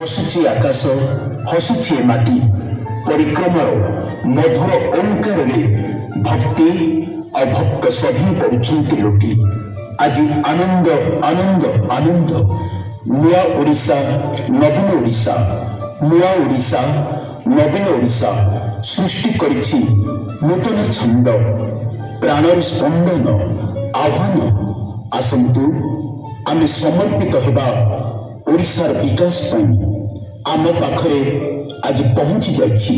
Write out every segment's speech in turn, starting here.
हसुची आकाश हसुची माटी परिक्रमार मधुर ओंकार भक्ति अभक्त सभी पड़ुंट लुटी आज आनंद आनंद आनंद नुआ ओडिशा नवीन ओडिशा नुआ ओडिशा नवीन ओडिशा सृष्टि करिछि नूतन छंद प्राणर स्पंदन आह्वान आसंतु आमे समर्पित हेबा ओडिशार विकास आम पाखरे आज पहुंची जाइछि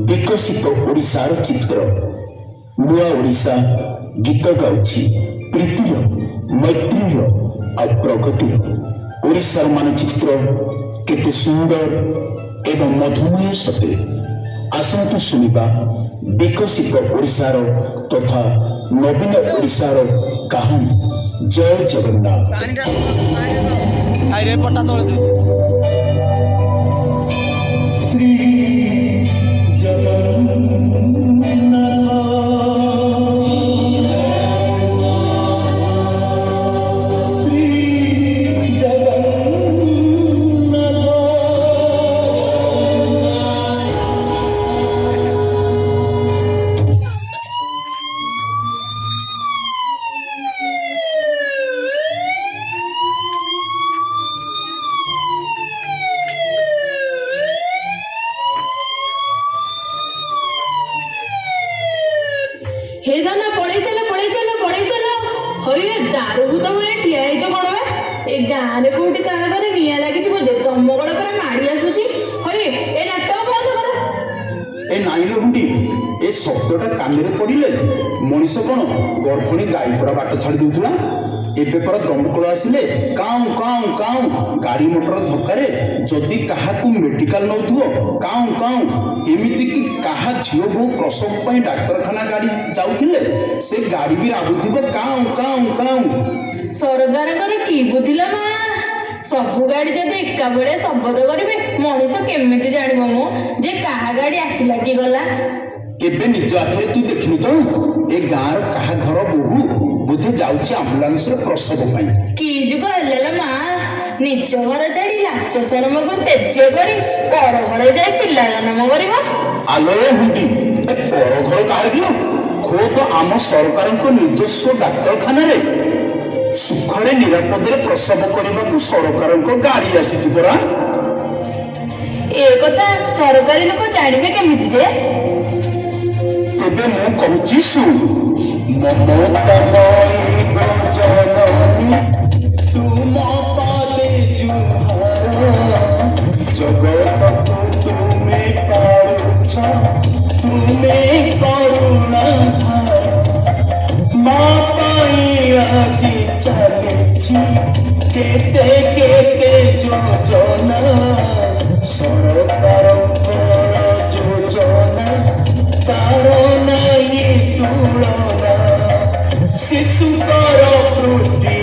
विकसित ओडिशार चित्र नुआ ओडिशा गीत गाउछि प्रीतिर मैत्रीर आ प्रगतिर ओडिशार मानचित्र केते सुंदर एवं मधुमय सते आसंतु सुनिबा विकसित ओडिशार तथा नवीन ओडिशार कहानी। जय जगन्नाथ। श्री हे दाना पळेई चलो होइए दारू भूत भले ठिया हेज कोन बे ए गाँ रे कोठी काहा करे निया लागि छी बोदे तम गळ पर मारी आसुची होइए ए नाटक बंद कर। ए नाइलो हुंडी ए शब्दटा काନରେ पड़िले मनीष कोन गर्भणी गाई पर बाट छाड़ी देउथला एबे पर दमकल आसिले काऊ काऊ काऊ गाड़ी मोटर धक्कारे जदि काहाकू मेडिकल नौथुओ काऊ काऊ एमिति कि काहा झियो बो प्रसव पई डाक्तरखाना गाड़ी जाउथिले से गाड़ी भी राबुथिबो काऊ काऊ काऊ। सरकार कर की बुझिला मा सबु गाड़ी जदि एका बेले शब्द करिवे मनीष केमिति जानिबो मो जे काहा गाड़ी आसिला की गला। एबे निज आखिरे तू देखिनु तो ए गाँर काहा घर बोहू बोधे जाउछि एम्बुलेंस रे प्रसव पई की जुग हल्ला मा निज घर छाड़ी लाच शरम को तेज करी पर घर जाई पिला जन्म करिबो। आलोए हुंडी ए पर घर काहे दियो खोद आम सरकार को निजस्व डाक्तरखाना रे सुखरे निरापदे प्रसव करने को सरकार को गाड़ी आसी परा। ए कथा सरकारी लोक जानिबे केमिति जे तेबे मु कहूची सुन ममतामयी गजननी तुम पादे जुहार जगत को तुमे पारुछ तुमे करुणा मा पाई आजी चलेछि केते केते योजना सरकार योजना तारो नहीं तुलना शिशुकर प्रोटी